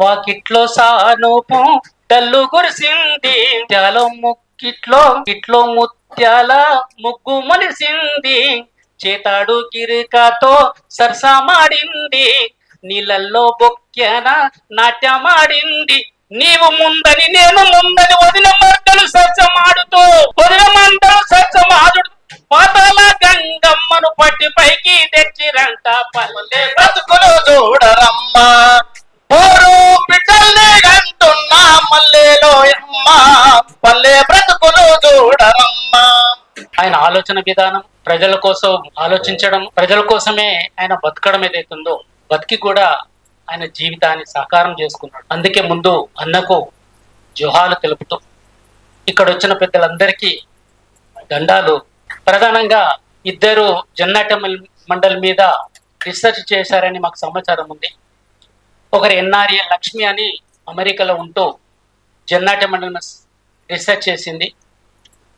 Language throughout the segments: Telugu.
వాకిట్లో సానూపం డల్లు కురిసింది ముత్యాల ముక్కిట్లో ముత్యాల ముగ్గు మొలిసింది చేతాడు కిరికాతో సరసమాడింది నీళ్ళల్లో బొక్కెన నాట్యమాడింది నీవు ముందని నేను ముందని వదిన మంటలు సత్యమాడుతూ వదిన మంటలు సత్యమాడుతూ పాతాల గంగమ్మను పట్టి పైకి తెచ్చిరంట పల్లె బ్రతుకులు చూడరమ్మా పోరు బిడ్డల్ని అంటున్నా మల్లెలో అమ్మ పల్లె బ్రతుకులు చూడరమ్మా. ఆయన ఆలోచన విధానం ప్రజల కోసం ఆలోచించడం, ప్రజల కోసమే ఆయన బతకడం ఏదైతుందో బతికి కూడా ఆయన జీవితాన్ని సాకారం చేసుకున్నాడు. అందుకే ముందు అన్నకు జోహాలు తెలుపుతూ ఇక్కడ వచ్చిన పెద్దలందరికీ దండాలు. ప్రధానంగా ఇద్దరు జన్నాట్య మండలి మీద రీసెర్చ్ చేశారని మాకు సమాచారం ఉంది. ఒకరు ఎన్ఆర్ఏ లక్ష్మి అని అమెరికాలో ఉంటూ జన్నాట్య మండలి రీసెర్చ్ చేసింది.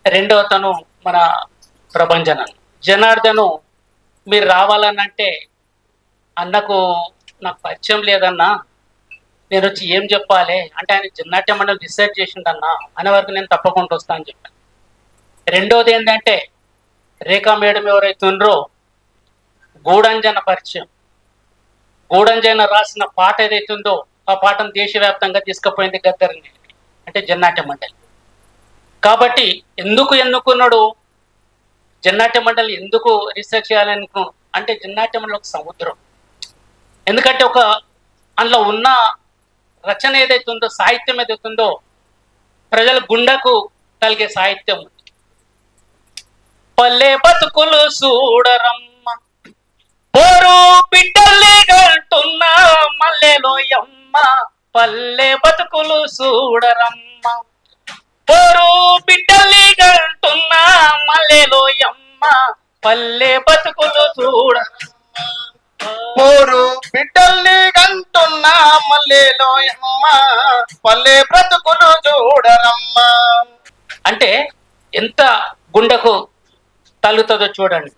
రెండవ తను మన ప్రభంజనన్ జనార్దను మీరు రావాలనంటే అన్నకు నాకు పరిచయం లేదన్నా, నేను వచ్చి ఏం చెప్పాలి అంటే ఆయన జన్నాట్య మండలి రీసెర్చ్ చేసిండన్నా అనే వరకు నేను తప్పకుండా వస్తా అని చెప్పాను. రెండోది ఏంటంటే రేఖా మేడం ఎవరైతే ఉన్నారో గూడంజన పరిచయం, గూడంజన రాసిన పాట ఏదైతే ఉందో ఆ పాటను దేశవ్యాప్తంగా తీసుకుపోయింది గద్దరిని అంటే జన్నాట్య మండలి. కాబట్టి ఎందుకు ఎన్నుకున్నాడు జన్నాట్య మండలి, ఎందుకు రీసెర్చ్ చేయాలనుకున్నాడు అంటే జన్నాట్య మండలి ఒక సముద్రం. ఎందుకంటే ఒక అందులో ఉన్న రచన ఏదైతే ఉందో సాహిత్యం ఏదైతే ఉందో ప్రజల గుండెకు కలిగే సాహిత్యం ఉంది. పల్లె బతుకులు చూడరమ్మ పోరు బిడ్డల్ని గంటున్నా మల్లెలో అమ్మ పల్లె బతుకులు చూడరమ్మ పోరు బిడ్డల్ని గంటున్నా మల్లెలో అమ్మ పల్లె బతుకులు చూడ పోరు బిడ్డల్ని గంటున్నా మల్లెలో అమ్మ పల్లె బ్రతుకులు చూడరమ్మా. అంటే ఎంత గుండెకు తలుతుందో చూడండి.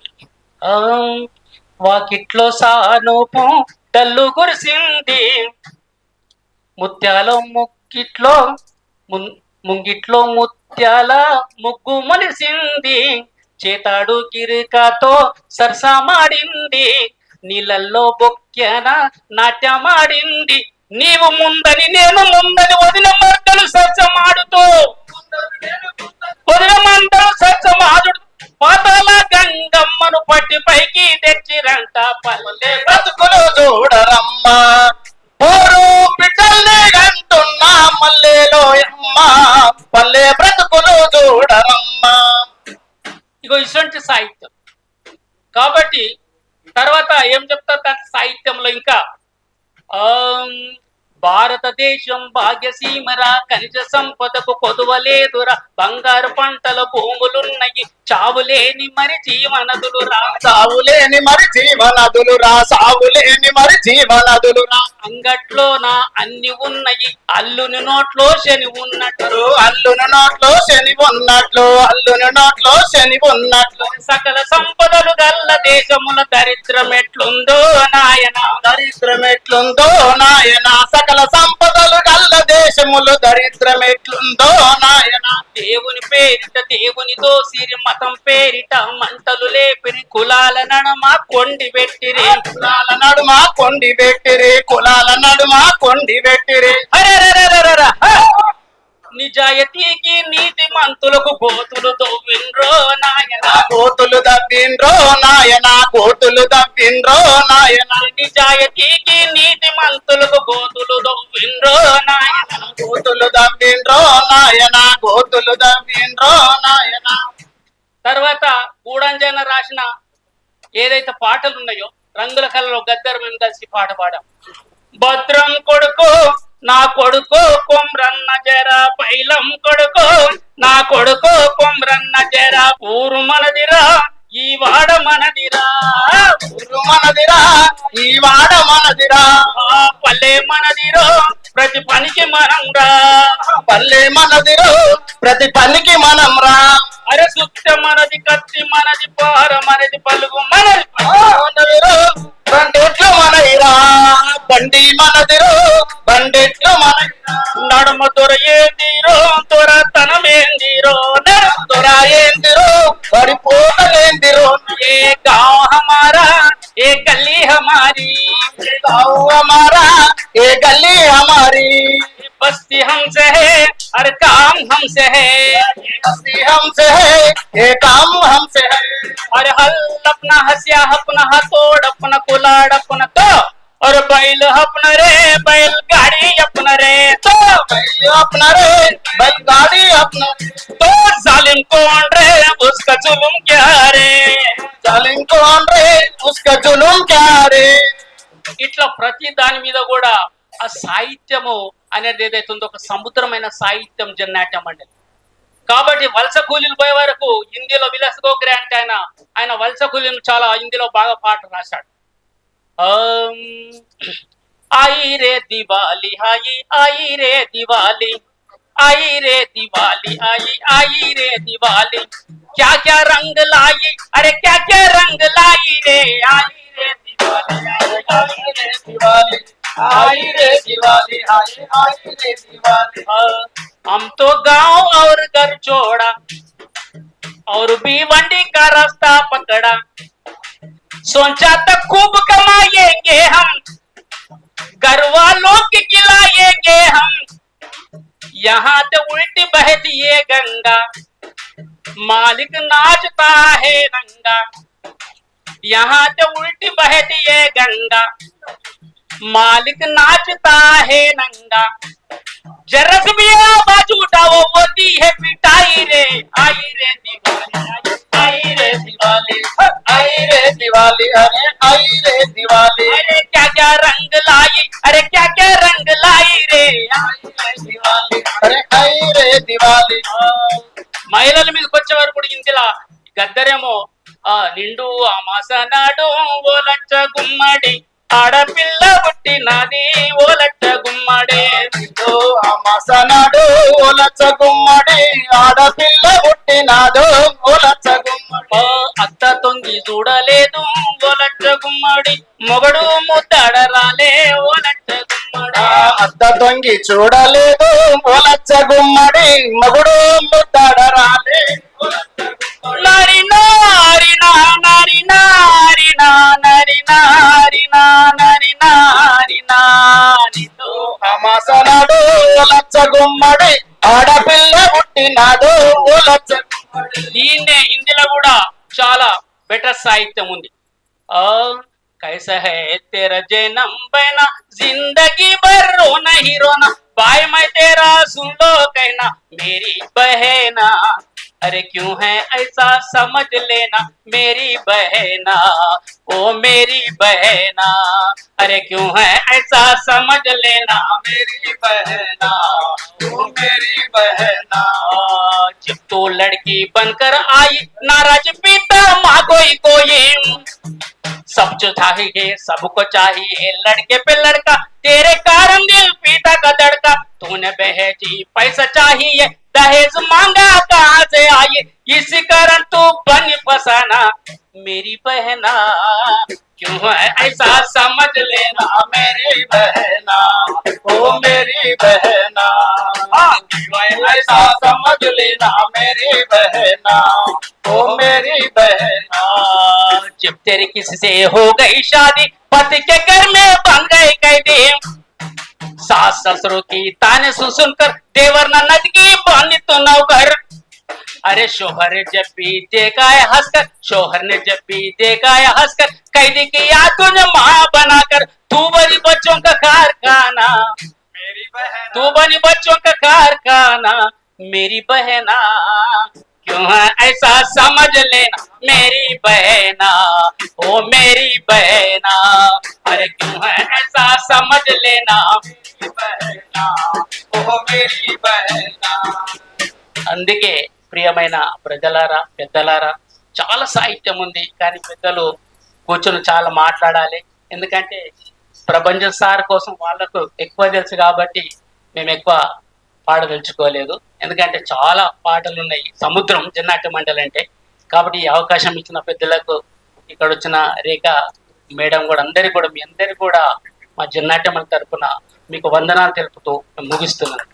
వాకిట్లో సానూపం డల్లు కురిసింది ముత్యాల ముంగిట్లో ముత్యాల ముగ్గు మొలిసింది చేతాడు కిరికాతో సరసమాడింది నీళ్ళల్లో బొక్కెన నాట్యమాడింది నీవు ముందని నేను ముందని వదిన మంటలు సత్యమాడుతూ వదిన మంటలు సత్యమాడుతూ పాతాల గంగమ్మను పట్టి పైకి తెచ్చిరంట పల్లె బ్రతుకులు చూడరమ్మా పోరు బిడ్డల్ని అంటున్నా మల్లెలో అమ్మ పల్లె బ్రతుకులు చూడరమ్మా. ఇగో ఇటువంటి సాహిత్యం. కాబట్టి తర్వాత ఏం చెప్తారు దాని సాహిత్యంలో ఇంకా భారతదేశం భాగ్యసీమరా ఖనిజ సంపదకు కొదువలేదురా బంగారు పంటల భూములున్నాయి చావులేని మరి జీవనదులురా సావులేని మరి జీవనదులురా సావులేని మరి జీవనదులురా అంగట్లోన అన్ని ఉన్నాయి అల్లుని నోట్లో శని ఉన్నట్లు అల్లుని నోట్లో శని ఉన్నట్లు అల్లుని నోట్లో శని ఉన్నట్లు సకల సంపదలు గల్ల దేశముల దరిద్రం ఎట్లుందో నాయన దరిద్రం ఎట్లుందో నాయన సకల సంపదలు గల్ల దేశములు దరిద్రం ఎట్లుందో నాయన దేవుని పేరిట దేవునితో సిరి మతం పేరిట మంటలు లేపిరి కులాల నడుమ కొండి పెట్టిరి కులాల నడుమ కొండి పెట్టిరి కులాల నడుమ కొండి పెట్టిరి నిజాయితీకి నీతి మంతులకు గోతులు దవ్విండ్రో నాయన గోతులు దవ్విండ్రో నాయన గోతులు దవ్విండ్రో నాయన నిజాయితీకి నీతి మంతులకు గోతులు దవ్విండ్రో నాయన గోతులు దవ్విండ్రో నాయన గోతులు దవ్విండ్రో నాయన. తర్వాత గూడంజన రాసిన ఏదైతే పాటలు ఉన్నాయో రంగుల కళలో గద్దరు మేము కలిసి పాట పాడాం. భద్రం కొడుకు నా కొడుకు కొమ్రన్న జర పైలం కొడుకు నా కొడుకు కొమ్రన్న జర ఊరు మనదిరా ఈ వాడ మనదిరా ఊరు మనదిరా ఈ వాడ మనదిరా పల్లె మనదిరో ప్రతి పనికి మనం రా పల్లె మనదిరో ప్రతి పనికి మనం రా అరే సుత్త మనది కత్తి మనది పార మనది పలుగు మనది బండెట్లు మనదిరా బండి మనదిరో బండెట్లు मस्ती हमसे है हर काम हमसे है, मस्ती हमसे है ये काम हमसे है। और हल अपना हसिया अपना हथोड़ अपना कुलाड़ अपना तो, और बैल अपना रे बैलगाड़ी अपना रे तो, बैल अपना रे बैलगाड़ी अपना रे। तो जालिम कौन रे उसका जुल्म क्या रे, जालिम कौन रे उसका जुलूम क्या रे। ఇట్లా ప్రతి దాని మీద కూడా ఆ సాహిత్యము అనేది ఏదైతుందో ఒక సముద్రమైన సాహిత్యం జన్నాట్య మండలి. కాబట్టి వలస కూలీలు పోయే వరకు హిందీలో విలాస్ గోఖరే అంటే ఆయన వలస కూలీలు చాలా హిందీలో బాగా పాట రాశాడు. आई रे दिवाली आई रे दिवाली, आई रे दिवाली आई रे दिवाली, क्या क्या रंग लाई अरे क्या क्या रंग लाई रे, आई रे दिवाली आई रे दिवाली आई रे दिवाली आई रे दिवाली। हम तो गांव और घर छोड़ा और भी वंडी का रास्ता पकड़ा, सोचा तो खूब कमाएंगे हम घर वालों के खिलाएंगे हम, यहाँ तो उल्टी बहती है गंगा मालिक नाचता है नंगा, यहाँ तो उल्टी बहती है गंगा मालिक नाचता है नंगा, जरस भी आवाज उठा वो होती है पिटाई रे, आई रे दिवाली आई रे दिवाली आई रे दिवाली अरे आई रे दिवाली। अरे क्या क्या रंग लाई अरे क्या क्या रंग लाई रे, आई रे दिवाली अरे आई रे दिवाली। మహిళల మీదకి వచ్చే వరకు కూడా ఇందులో గద్దరేమో నిండు అమాస నాడు ఓ లచ్చ గుమ్మడి ఆడపిల్ల పుట్టినది ఓ లచ్చ గుమ్మడి, నిండు అమాస నాడు ఓ లచ్చ గుమ్మడి ఆడపిల్ల పుట్టినాడు ఓ లచ్చ గుమ్మడి। అత్త తొంగి చూడలేదు ఓ లచ్చ గుమ్మడి మొగడు ముద్దడ రాలే ఓ లచ్చ గుమ్మడి, అత్త దొంగి చూడలేదు ఓ లచ్చ గుమ్మడి మగుడు ముద్దాడ రాలే ఓ లచ్చ గుమ్మడి। నారి నారి నారి నారి నారి నారి నారి నారి నారి అమాస నాడు ఓ లచ్చ గుమ్మడి ఆడపిల్ల పుట్టినాడు ఓ లచ్చ గుమ్మడి। దీన్నే హిందీలో కూడా చాలా బెటర్ సాహిత్యం ఉంది. कैसा है तेरा जन्म बहना जिंदगी भर रोना ही रोना, भाई मैं तेरा सुन लो कहना मेरी बहना, अरे क्यों है ऐसा समझ लेना मेरी बहना, ओ मेरी बहना, अरे क्यों है ऐसा समझ लेना मेरी बहना ओ मेरी बहना। जब तो लड़की बनकर आई नाराज पिता माँ कोई सब जो चाहिए सबको चाहिए लड़के पे लड़का, तेरे कारण दिल पिता का धड़का, तूने बहेजी पैसा चाहिए दहेज मांगा कहाँ से आई, इसी कारण तू बन फसाना मेरी बहना, क्यों है ऐसा समझ लेना मेरी बहना ओ मेरी बहना। क्यों है ऐसा समझ लेना मेरी बहना ओ मेरी बहना। जब तेरी किसी से हो गई शादी पति के घर में बन गए कैदी, सास ससुरों की ताने सुनकर देवर ननद की बनी तो नौकर, अरे शोहर ने जब भी देखा है हंसकर, शोहर ने जब भी देखा है हंसकर, कैदी की याद तुझे माँ बनाकर, तू बनी बच्चों का कारखाना मेरी बहना तू बनी बच्चों का कारखाना मेरी बहना, क्यों है ऐसा समझ लेना मेरी बहना, ओ मेरी बहना, अरे क्यों है ऐसा समझ लेना मेरी बहना ओ मेरी बहना। అందుకే ప్రియమైన ప్రజలారా పెద్దలారా చాలా సాహిత్యం ఉంది, కానీ పెద్దలు కూర్చొని చాలా మాట్లాడాలి. ఎందుకంటే ప్రభంజన్ సార్ కోసం వాళ్ళకు ఎక్కువ తెలుసు కాబట్టి మేము ఎక్కువ పాడదలుచుకోలేదు, ఎందుకంటే చాలా పాటలు ఉన్నాయి సముద్రం జన్నాట్య మండలి అంటే. కాబట్టి ఈ అవకాశం ఇచ్చిన పెద్దలకు ఇక్కడ వచ్చిన రేఖ మేడం కూడా అందరికీ కూడా మీ అందరికీ కూడా మా జన్నాట్య మండలి తరఫున మీకు వందనాలు తెలుపుతూ ముగిస్తున్నాను.